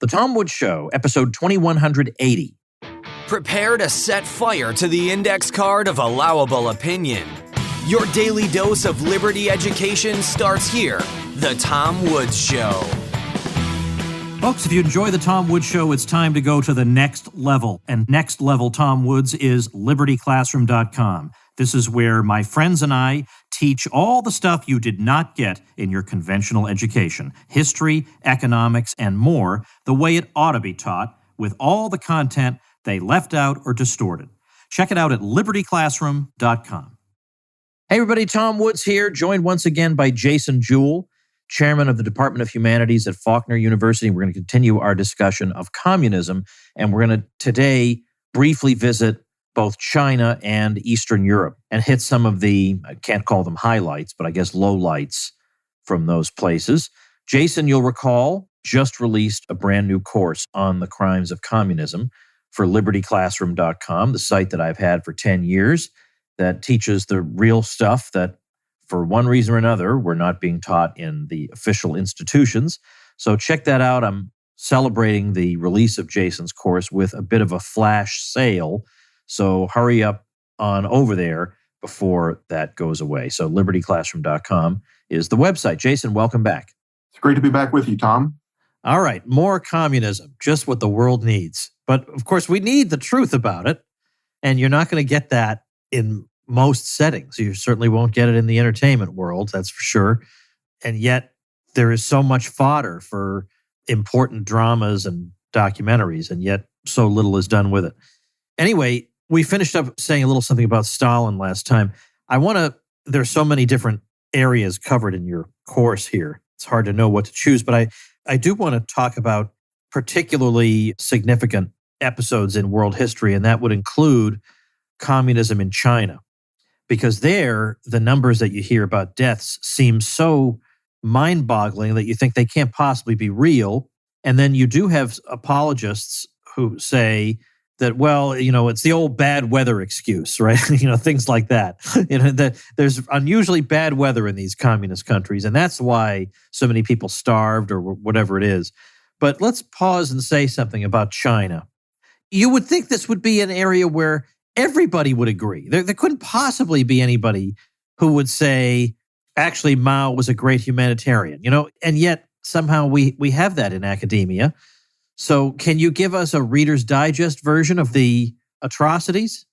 The Tom Woods Show, episode 2180. Prepare to set fire to the index card of allowable opinion. Your daily dose of liberty education starts here. The Tom Woods Show. Folks, if you enjoy The Tom Woods Show, it's time to go to the next level. And next level Tom Woods is libertyclassroom.com. This is where my friends and I teach all the stuff you did not get in your conventional education. History, economics, and more, the way it ought to be taught, with all the content they left out or distorted. Check it out at libertyclassroom.com. Hey everybody, Tom Woods here, joined once again by Jason Jewell, chairman of the Department of Humanities at Faulkner University. We're going to continue our discussion of communism, and we're going to today briefly visit both China and Eastern Europe and hit some of the, I can't call them highlights, but I guess lowlights from those places. Jason, you'll recall, just released a brand new course on the crimes of communism for libertyclassroom.com, the site that I've had for 10 years that teaches the real stuff that, for one reason or another, we're not being taught in the official institutions. So check that out. I'm celebrating the release of Jason's course with a bit of a flash sale. So hurry up on over there before that goes away. So libertyclassroom.com is the website. Jason, welcome back. It's great to be back with you, Tom. All right, more communism, just what the world needs. But of course, we need the truth about it. And you're not going to get that in most settings. You certainly won't get it in the entertainment world, that's for sure. And yet there is so much fodder for important dramas and documentaries, and yet so little is done with it. Anyway, we finished up saying a little something about Stalin last time. There's so many different areas covered in your course here. It's hard to know what to choose, but I do want to talk about particularly significant episodes in world history, and that would include communism in China. Because there, the numbers that you hear about deaths seem so mind-boggling that you think they can't possibly be real. And then you do have apologists who say that, well, it's the old bad weather excuse, right? Things like that. That there's unusually bad weather in these communist countries, and that's why so many people starved or whatever it is. But let's pause and say something about China. You would think this would be an area where everybody would agree. There couldn't possibly be anybody who would say, actually, Mao was a great humanitarian, and yet somehow we have that in academia. So can you give us a Reader's Digest version of the atrocities?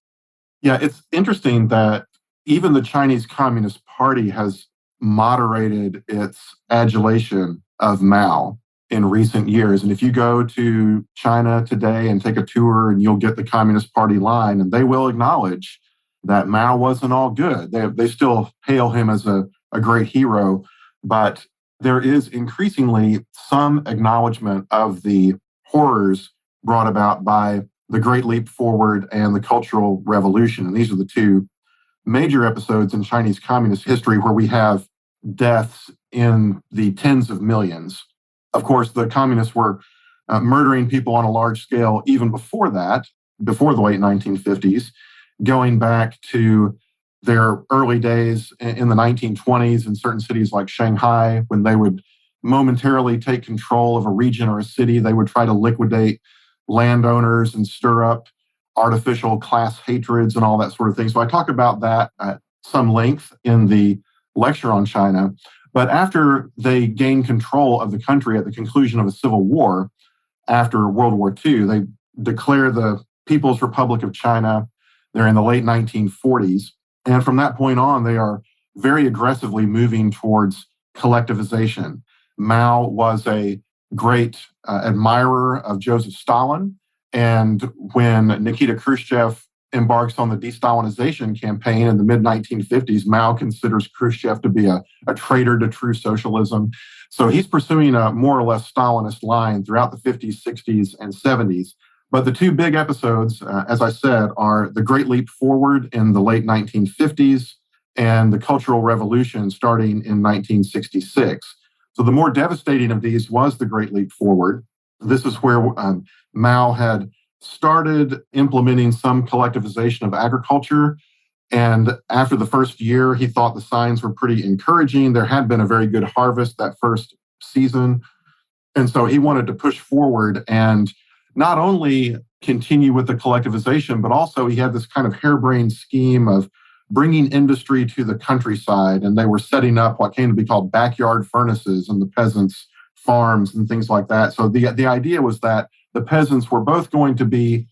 Yeah, it's interesting that even the Chinese Communist Party has moderated its adulation of Mao in recent years. And if you go to China today and take a tour, and you'll get the Communist Party line, and they will acknowledge that Mao wasn't all good. They still hail him as a great hero, but there is increasingly some acknowledgement of the horrors brought about by the Great Leap Forward and the Cultural Revolution. And these are the two major episodes in Chinese communist history where we have deaths in the tens of millions. Of course, the communists were murdering people on a large scale even before that, before the late 1950s, going back to their early days in the 1920s in certain cities like Shanghai, when they would momentarily take control of a region or a city. They would try to liquidate landowners and stir up artificial class hatreds and all that sort of thing. So I talk about that at some length in the lecture on China. But after they gained control of the country at the conclusion of a civil war, after World War II, they declare the People's Republic of China. They're in the late 1940s. And from that point on, they are very aggressively moving towards collectivization. Mao was a great admirer of Joseph Stalin. And when Nikita Khrushchev embarks on the de-Stalinization campaign in the mid-1950s, Mao considers Khrushchev to be a traitor to true socialism. So he's pursuing a more or less Stalinist line throughout the 50s, 60s, and 70s. But the two big episodes, as I said, are the Great Leap Forward in the late 1950s and the Cultural Revolution starting in 1966. So the more devastating of these was the Great Leap Forward. This is where Mao had started implementing some collectivization of agriculture. And after the first year, he thought the signs were pretty encouraging. There had been a very good harvest that first season. And so he wanted to push forward and not only continue with the collectivization, but also he had this kind of harebrained scheme of bringing industry to the countryside. And they were setting up what came to be called backyard furnaces in the peasants' farms and things like that. So the idea was that the peasants were both going to be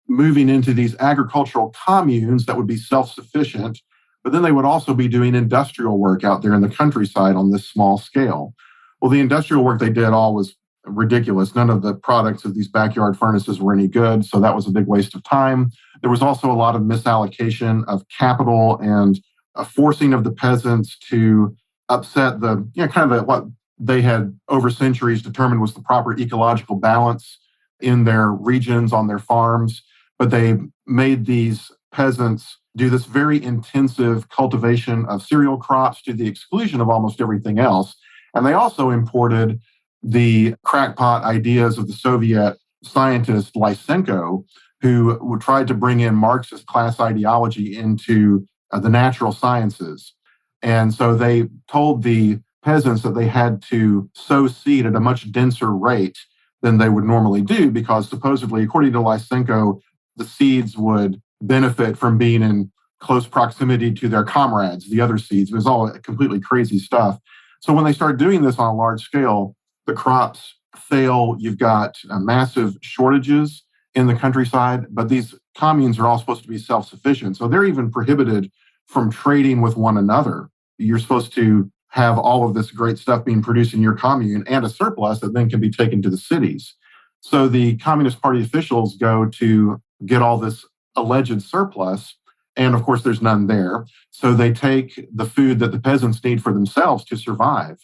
moving into these agricultural communes that would be self-sufficient, but then they would also be doing industrial work out there in the countryside on this small scale. Well, the industrial work they did all was ridiculous. None of the products of these backyard furnaces were any good, so that was a big waste of time. There was also a lot of misallocation of capital and a forcing of the peasants to upset what they had over centuries determined was the proper ecological balance in their regions, on their farms. But they made these peasants do this very intensive cultivation of cereal crops to the exclusion of almost everything else. And they also imported the crackpot ideas of the Soviet scientist Lysenko, who tried to bring in Marxist class ideology into the natural sciences. And so they told the peasants that they had to sow seed at a much denser rate than they would normally do, because supposedly, according to Lysenko, the seeds would benefit from being in close proximity to their comrades, the other seeds. It was all completely crazy stuff. So when they start doing this on a large scale, the crops fail. You've got massive shortages in the countryside, but these communes are all supposed to be self-sufficient. So they're even prohibited from trading with one another. You're supposed to have all of this great stuff being produced in your commune and a surplus that then can be taken to the cities. So the Communist Party officials go to get all this alleged surplus, and of course there's none there. So they take the food that the peasants need for themselves to survive,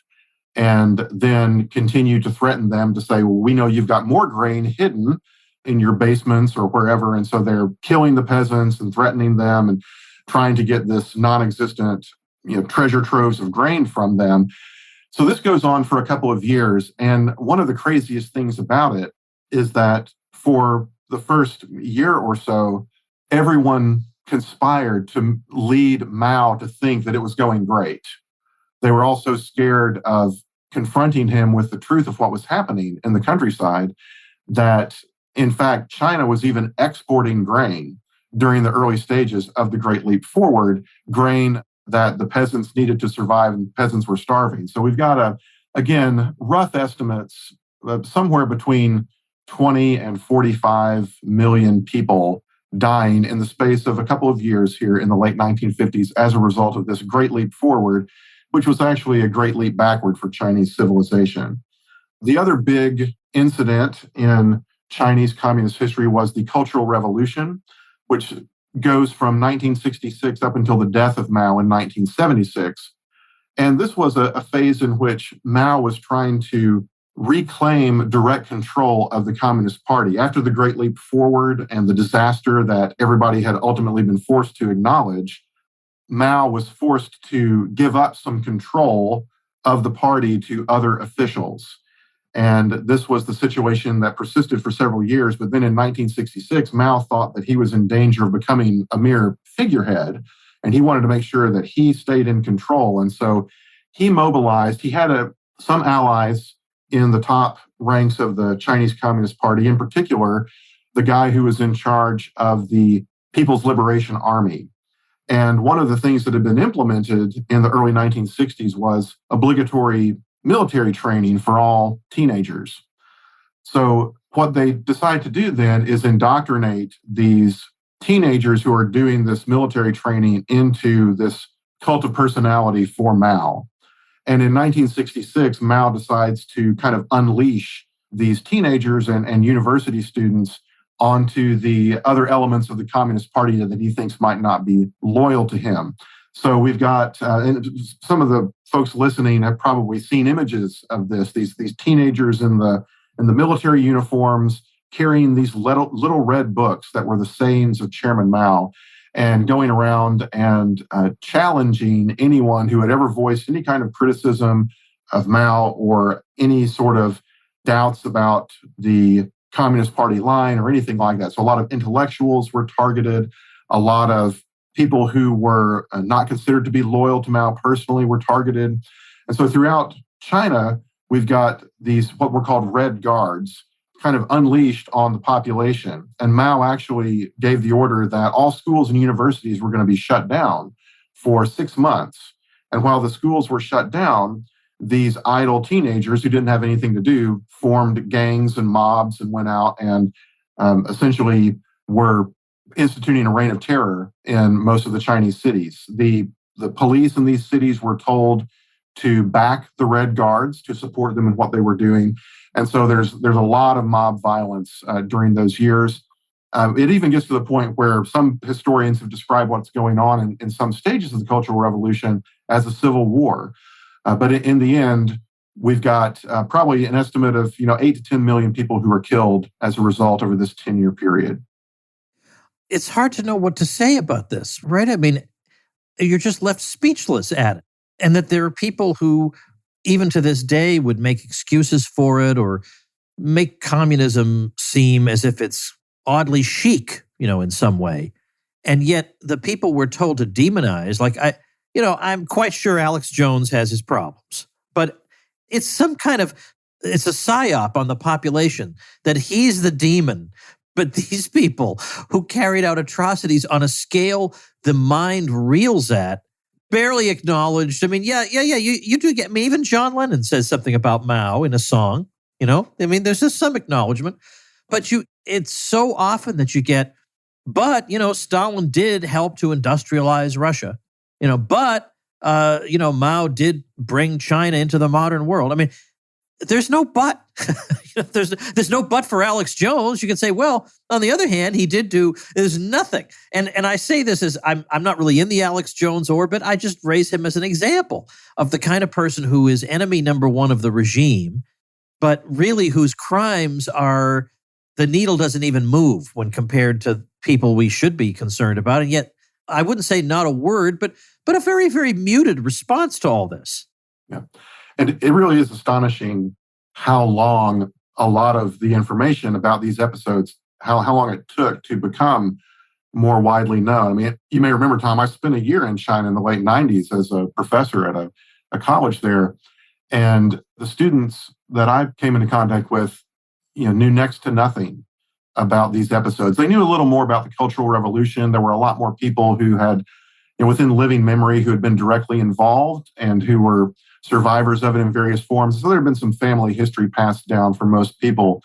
and then continue to threaten them to say, well, we know you've got more grain hidden in your basements or wherever. And so they're killing the peasants and threatening them and trying to get this non-existent treasure troves of grain from them. So this goes on for a couple of years. And one of the craziest things about it is that for the first year or so, everyone conspired to lead Mao to think that it was going great. They were all so scared of confronting him with the truth of what was happening in the countryside that, in fact, China was even exporting grain during the early stages of the Great Leap Forward, grain that the peasants needed to survive, and peasants were starving. So we've got, again, rough estimates, somewhere between 20 and 45 million people dying in the space of a couple of years here in the late 1950s as a result of this Great Leap Forward, which was actually a great leap backward for Chinese civilization. The other big incident in Chinese communist history was the Cultural Revolution, which goes from 1966 up until the death of Mao in 1976. And this was a phase in which Mao was trying to reclaim direct control of the Communist Party. After the Great Leap Forward and the disaster that everybody had ultimately been forced to acknowledge, Mao was forced to give up some control of the party to other officials. And this was the situation that persisted for several years. But then in 1966, Mao thought that he was in danger of becoming a mere figurehead, and he wanted to make sure that he stayed in control. And so he mobilized. He had some allies in the top ranks of the Chinese Communist Party, in particular, the guy who was in charge of the People's Liberation Army. And one of the things that had been implemented in the early 1960s was obligatory military training for all teenagers. So what they decide to do then is indoctrinate these teenagers who are doing this military training into this cult of personality for Mao. And in 1966, Mao decides to kind of unleash these teenagers and university students onto the other elements of the Communist Party that he thinks might not be loyal to him. So we've got, and some of the folks listening have probably seen images of this, these teenagers in the military uniforms carrying these little red books that were the sayings of Chairman Mao, and going around and challenging anyone who had ever voiced any kind of criticism of Mao or any sort of doubts about the Communist Party line or anything like that. So a lot of intellectuals were targeted. A lot of people who were not considered to be loyal to Mao personally were targeted. And so throughout China, we've got these, what were called Red Guards, kind of unleashed on the population. And Mao actually gave the order that all schools and universities were going to be shut down for 6 months. And while the schools were shut down, these idle teenagers who didn't have anything to do formed gangs and mobs and went out and essentially were instituting a reign of terror in most of the Chinese cities. The police in these cities were told to back the Red Guards, to support them in what they were doing. And so there's a lot of mob violence during those years. It even gets to the point where some historians have described what's going on in some stages of the Cultural Revolution as a civil war. But in the end, we've got probably an estimate of 8 to 10 million people who were killed as a result over this 10-year period. It's hard to know what to say about this, right? I mean, you're just left speechless at it. And that there are people who, even to this day, would make excuses for it or make communism seem as if it's oddly chic, in some way. And yet the people we're told to demonize, I'm quite sure Alex Jones has his problems, but it's it's a psyop on the population that he's the demon. But these people who carried out atrocities on a scale the mind reels at, barely acknowledged. I mean, you do get me. Even John Lennon says something about Mao in a song, I mean, there's just some acknowledgement, but it's so often that you get, but, Stalin did help to industrialize Russia, but, Mao did bring China into the modern world. I mean, there's no but. There's no but for Alex Jones. You can say, well, on the other hand, there's nothing. And I say this as I'm not really in the Alex Jones orbit. I just raise him as an example of the kind of person who is enemy number one of the regime, but really whose crimes are, the needle doesn't even move when compared to people we should be concerned about. And yet, I wouldn't say not a word, but a very, very muted response to all this. Yeah. And it really is astonishing how long a lot of the information about these episodes, how long it took to become more widely known. I mean, you may remember, Tom, I spent a year in China in the late 90s as a professor at a college there. And the students that I came into contact with, knew next to nothing about these episodes. They knew a little more about the Cultural Revolution. There were a lot more people who had, within living memory, who had been directly involved and who were survivors of it in various forms. So there had been some family history passed down for most people.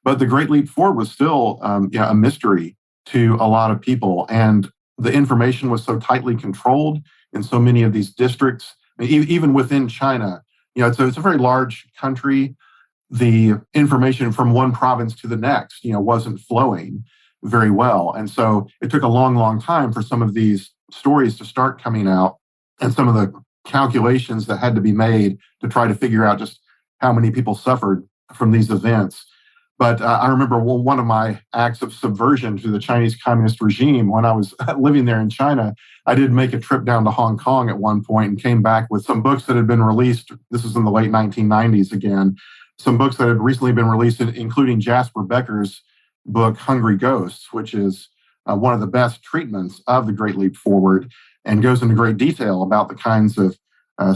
But the Great Leap Forward was still a mystery to a lot of people. And the information was so tightly controlled in so many of these districts, even within China. It's a very large country. The information from one province to the next, wasn't flowing very well. And so it took a long, long time for some of these stories to start coming out, and some of the calculations that had to be made to try to figure out just how many people suffered from these events. But I remember one of my acts of subversion to the Chinese communist regime when I was living there in China. I did make a trip down to Hong Kong at one point and came back with some books that had been released. This was in the late 1990s again. Some books that had recently been released, including Jasper Becker's book, Hungry Ghosts, which is one of the best treatments of the Great Leap Forward, and goes into great detail about the kinds of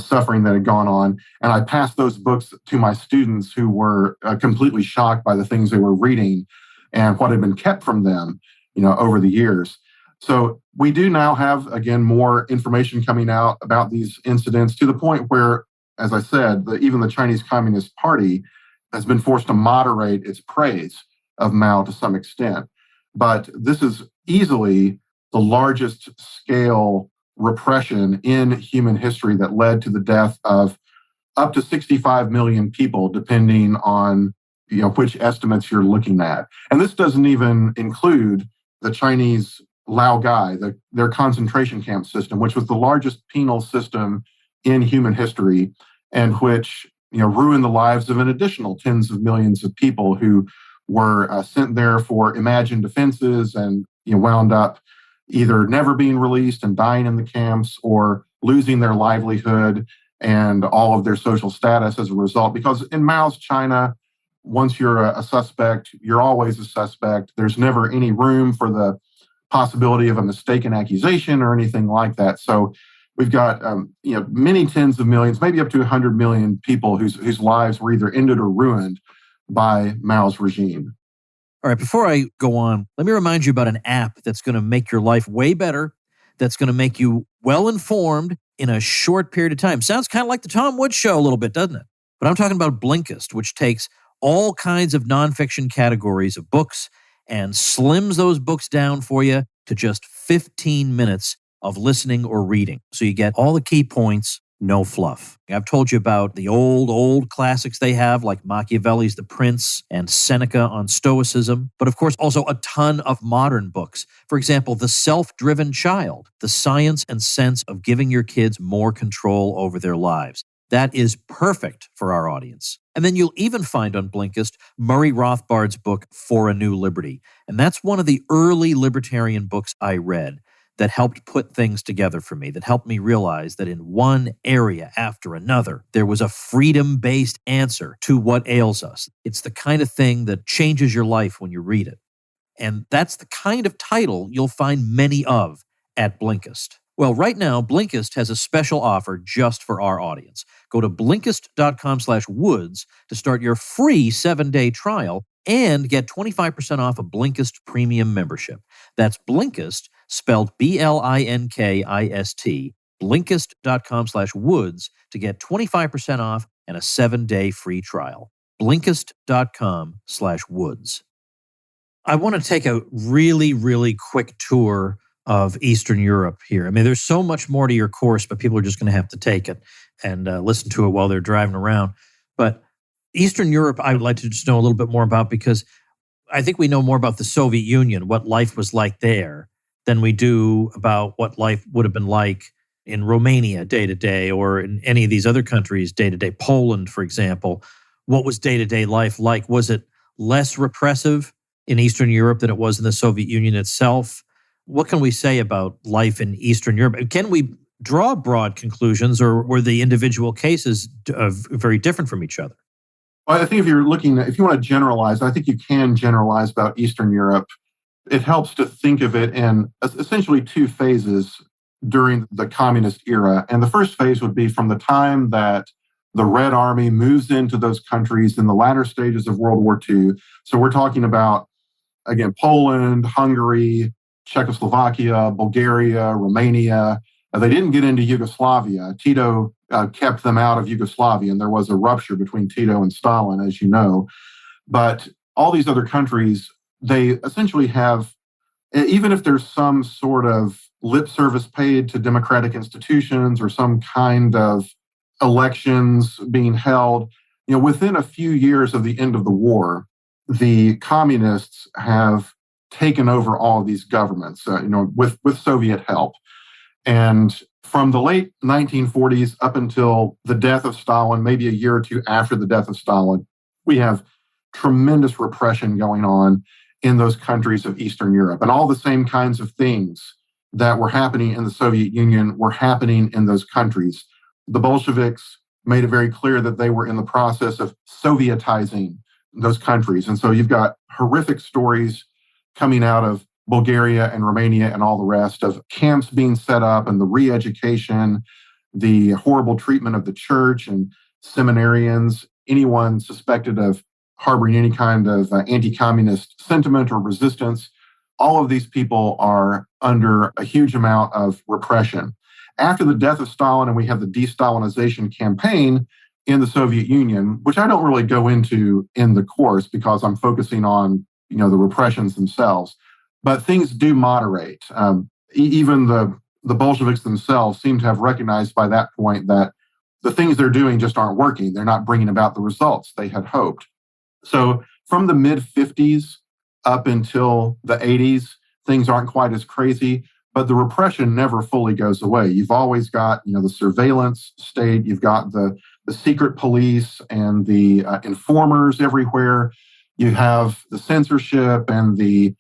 suffering that had gone on. And I passed those books to my students who were completely shocked by the things they were reading and what had been kept from them, over the years. So we do now have, again, more information coming out about these incidents, to the point where, as I said, even the Chinese Communist Party has been forced to moderate its praise of Mao to some extent. But this is easily the largest scale repression in human history that led to the death of up to 65 million people, depending on which estimates you're looking at. And this doesn't even include the Chinese Laogai, their concentration camp system, which was the largest penal system in human history, and which ruined the lives of an additional tens of millions of people who were sent there for imagined offenses and wound up either never being released and dying in the camps, or losing their livelihood and all of their social status as a result. Because in Mao's China, once you're a suspect, you're always a suspect. There's never any room for the possibility of a mistaken accusation or anything like that. So We've got many tens of millions, maybe up to 100 million people whose lives were either ended or ruined by Mao's regime. All right, before I go on, let me remind you about an app that's going to make your life way better, that's going to make you well-informed in a short period of time. Sounds kind of like the Tom Woods Show a little bit, doesn't it? But I'm talking about Blinkist, which takes all kinds of nonfiction categories of books and slims those books down for you to just 15 minutes of listening or reading. So you get all the key points, no fluff. I've told you about the old classics they have, like Machiavelli's The Prince and Seneca on Stoicism, but of course also a ton of modern books. For example, The Self-Driven Child, The Science and Sense of Giving Your Kids More Control Over Their Lives. That is perfect for our audience. And then you'll even find on Blinkist Murray Rothbard's book, For a New Liberty. And that's one of the early libertarian books I read that helped put things together for me, that helped me realize that in one area after another, there was a freedom-based answer to what ails us. It's the kind of thing that changes your life when you read it. And that's the kind of title you'll find many of at Blinkist. Well, right now, Blinkist has a special offer just for our audience. Go to Blinkist.com/Woods to start your free 7-day trial and get 25% off a Blinkist premium membership. That's Blinkist, spelled Blinkist, Blinkist.com/Woods to get 25% off and a 7-day free trial. Blinkist.com/Woods. I want to take a really, really quick tour of Eastern Europe here. I mean, there's so much more to your course, but people are just going to have to take it and listen to it while they're driving around. But Eastern Europe, I would like to just know a little bit more about, because I think we know more about the Soviet Union, what life was like there, than we do about what life would have been like in Romania day to day, or in any of these other countries day to day. Poland, for example. What was day to day life like? Was it less repressive in Eastern Europe than it was in the Soviet Union itself? What can we say about life in Eastern Europe? Can we draw broad conclusions, or were the individual cases very different from each other? Well, I think if you want to generalize, I think you can generalize about Eastern Europe. It helps to think of it in essentially two phases during the communist era. And the first phase would be from the time that the Red Army moves into those countries in the latter stages of World War II. So we're talking about, again, Poland, Hungary, Czechoslovakia, Bulgaria, Romania. They didn't get into Yugoslavia. Tito kept them out of Yugoslavia, and there was a rupture between Tito and Stalin, as you know. But all these other countries, they essentially have, even if there's some sort of lip service paid to democratic institutions or some kind of elections being held, within a few years of the end of the war, the communists have taken over all of these governments, with Soviet help. And from the late 1940s up until the death of Stalin, maybe a year or two after the death of Stalin, we have tremendous repression going on in those countries of Eastern Europe. And all the same kinds of things that were happening in the Soviet Union were happening in those countries. The Bolsheviks made it very clear that they were in the process of Sovietizing those countries. And so you've got horrific stories coming out of Bulgaria and Romania and all the rest, of camps being set up and the re-education, the horrible treatment of the church and seminarians, anyone suspected of harboring any kind of anti-communist sentiment or resistance. All of these people are under a huge amount of repression. After the death of Stalin, and we have the de-Stalinization campaign in the Soviet Union, which I don't really go into in the course because I'm focusing on the repressions themselves. But things do moderate. Even the Bolsheviks themselves seem to have recognized by that point that the things they're doing just aren't working. They're not bringing about the results they had hoped. So from the mid-50s up until the 80s, things aren't quite as crazy, but the repression never fully goes away. You've always got, the surveillance state. You've got the secret police and the informers everywhere. You have the censorship and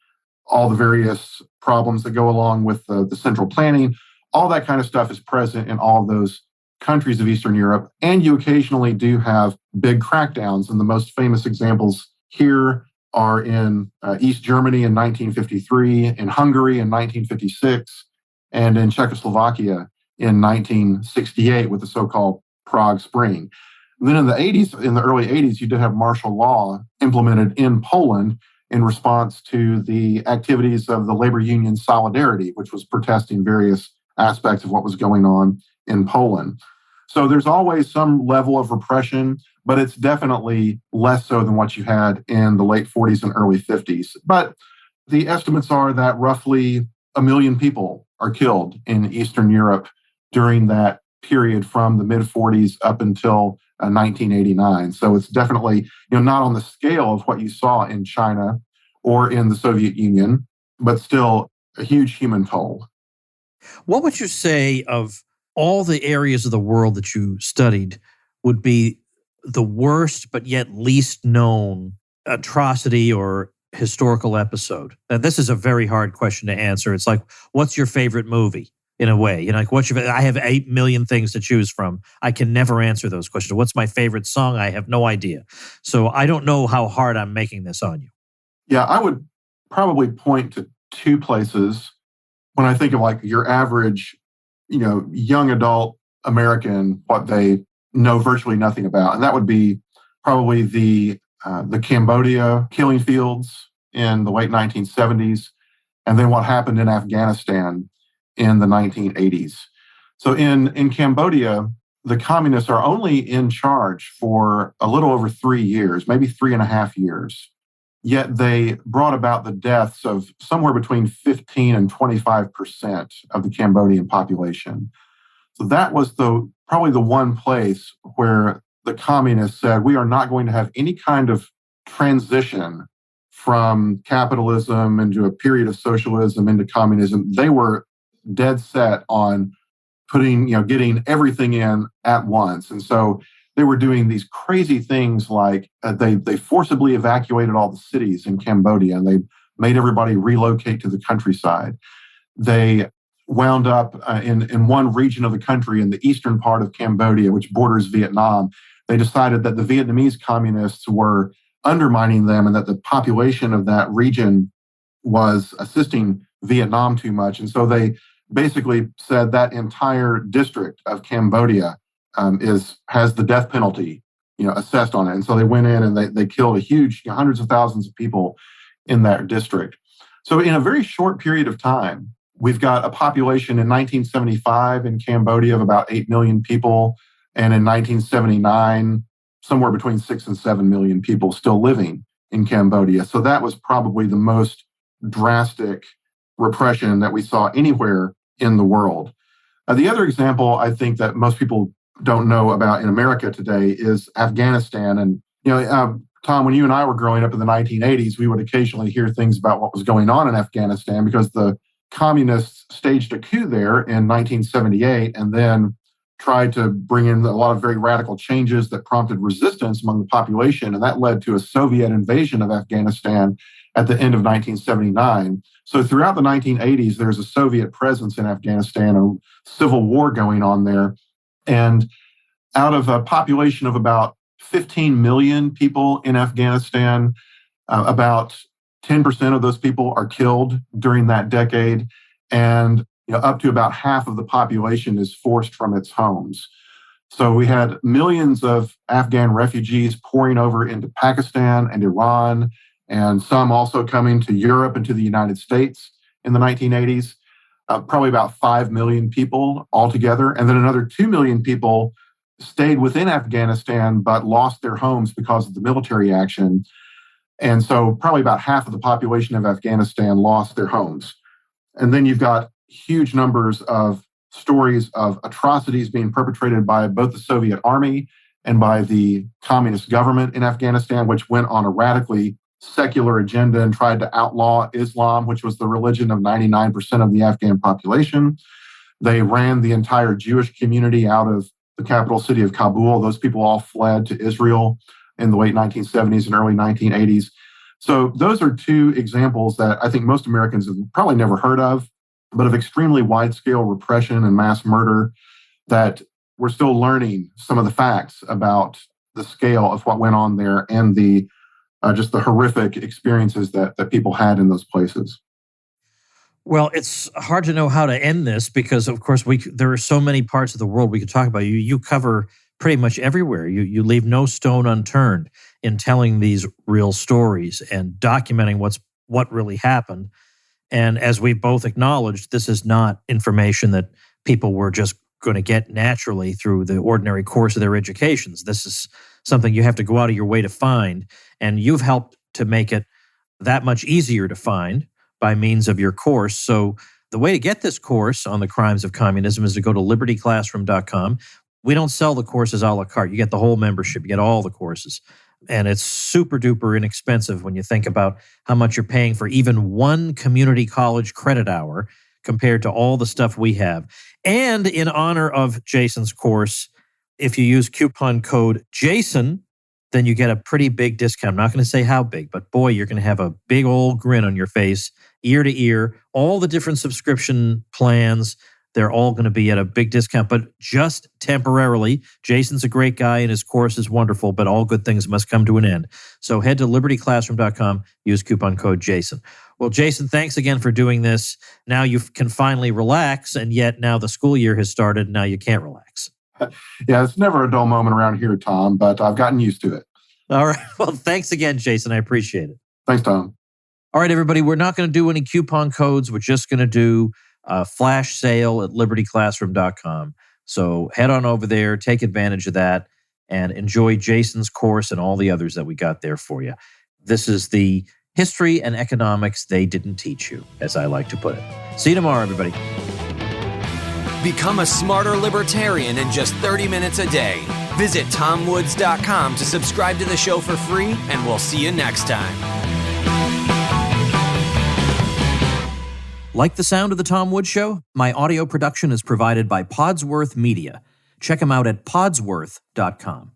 all the various problems that go along with the central planning. All that kind of stuff is present in all of those countries of Eastern Europe. And you occasionally do have big crackdowns. And the most famous examples here are in East Germany in 1953, in Hungary in 1956, and in Czechoslovakia in 1968 with the so-called Prague Spring. And then in the early 80s, you did have martial law implemented in Poland in response to the activities of the labor union Solidarity, which was protesting various aspects of what was going on in Poland. So there's always some level of repression, but it's definitely less so than what you had in the late 40s and early 50s. But the estimates are that roughly 1 million people are killed in Eastern Europe during that period from the mid-40s up until 1989. So it's definitely not on the scale of what you saw in China or in the Soviet Union, but still a huge human toll. What would you say of all the areas of the world that you studied would be the worst but yet least known atrocity or historical episode? Now, this is a very hard question to answer. It's like, what's your favorite movie? In a way, like I have 8 million things to choose from. I can never answer those questions. What's my favorite song? I have no idea. So I don't know how hard I'm making this on you. Yeah, I would probably point to two places when I think of like your average, young adult American, what they know virtually nothing about. And that would be probably the Cambodia killing fields in the late 1970s, and then what happened in Afghanistan in the 1980s. So in Cambodia, the communists are only in charge for a little over 3 years, maybe 3.5 years. Yet they brought about the deaths of somewhere between 15 and 25% of the Cambodian population. So that was probably the one place where the communists said, we are not going to have any kind of transition from capitalism into a period of socialism into communism. They were dead set on getting everything in at once. And so they were doing these crazy things like they forcibly evacuated all the cities in Cambodia, and they made everybody relocate to the countryside. They wound up in one region of the country in the eastern part of Cambodia, which borders Vietnam. They decided that the Vietnamese communists were undermining them and that the population of that region was assisting Vietnam too much. And so they basically said that entire district of Cambodia has the death penalty, assessed on it. And so they went in and they killed a huge, hundreds of thousands of people in that district. So in a very short period of time, we've got a population in 1975 in Cambodia of about 8 million people, and in 1979, somewhere between 6 and 7 million people still living in Cambodia. So that was probably the most drastic repression that we saw anywhere in the world. The other example I think that most people don't know about in America today is Afghanistan. And, Tom, when you and I were growing up in the 1980s, we would occasionally hear things about what was going on in Afghanistan because the communists staged a coup there in 1978 and then tried to bring in a lot of very radical changes that prompted resistance among the population. And that led to a Soviet invasion of Afghanistan at the end of 1979. So throughout the 1980s, there's a Soviet presence in Afghanistan, a civil war going on there. And out of a population of about 15 million people in Afghanistan, about 10% of those people are killed during that decade. And up to about half of the population is forced from its homes. So we had millions of Afghan refugees pouring over into Pakistan and Iran, and some also coming to Europe and to the United States in the 1980s. Probably about 5 million people altogether. And then another 2 million people stayed within Afghanistan but lost their homes because of the military action. And so probably about half of the population of Afghanistan lost their homes. And then you've got huge numbers of stories of atrocities being perpetrated by both the Soviet army and by the communist government in Afghanistan, which went on a radically secular agenda and tried to outlaw Islam, which was the religion of 99% of the Afghan population. They ran the entire Jewish community out of the capital city of Kabul. Those people all fled to Israel in the late 1970s and early 1980s. So those are two examples that I think most Americans have probably never heard of, but of extremely wide-scale repression and mass murder that we're still learning some of the facts about the scale of what went on there and the just the horrific experiences that people had in those places. Well, it's hard to know how to end this because, of course, there are so many parts of the world we could talk about. You cover pretty much everywhere. You leave no stone unturned in telling these real stories and documenting what really happened. And as we both acknowledged, this is not information that people were just going to get naturally through the ordinary course of their educations. This is something you have to go out of your way to find. And you've helped to make it that much easier to find by means of your course. So the way to get this course on the crimes of communism is to go to libertyclassroom.com. We don't sell the courses a la carte. You get the whole membership. You get all the courses. And it's super duper inexpensive when you think about how much you're paying for even one community college credit hour compared to all the stuff we have. And in honor of Jason's course, if you use coupon code JASON, then you get a pretty big discount. I'm not going to say how big, but boy, you're going to have a big old grin on your face, ear to ear. All the different subscription plans, they're all going to be at a big discount, but just temporarily. Jason's a great guy and his course is wonderful, but all good things must come to an end. So head to libertyclassroom.com, use coupon code JASON. Well, Jason, thanks again for doing this. Now you can finally relax, and yet now the school year has started. Now you can't relax. Yeah, it's never a dull moment around here, Tom, but I've gotten used to it. All right. Well, thanks again, Jason. I appreciate it. Thanks, Tom. All right, everybody. We're not going to do any coupon codes. We're just going to do a flash sale at libertyclassroom.com. So head on over there, take advantage of that, and enjoy Jason's course and all the others that we got there for you. This is the history and economics they didn't teach you, as I like to put it. See you tomorrow, everybody. Become a smarter libertarian in just 30 minutes a day. Visit TomWoods.com to subscribe to the show for free, and we'll see you next time. Like the sound of The Tom Woods Show? My audio production is provided by Podsworth Media. Check them out at podsworth.com.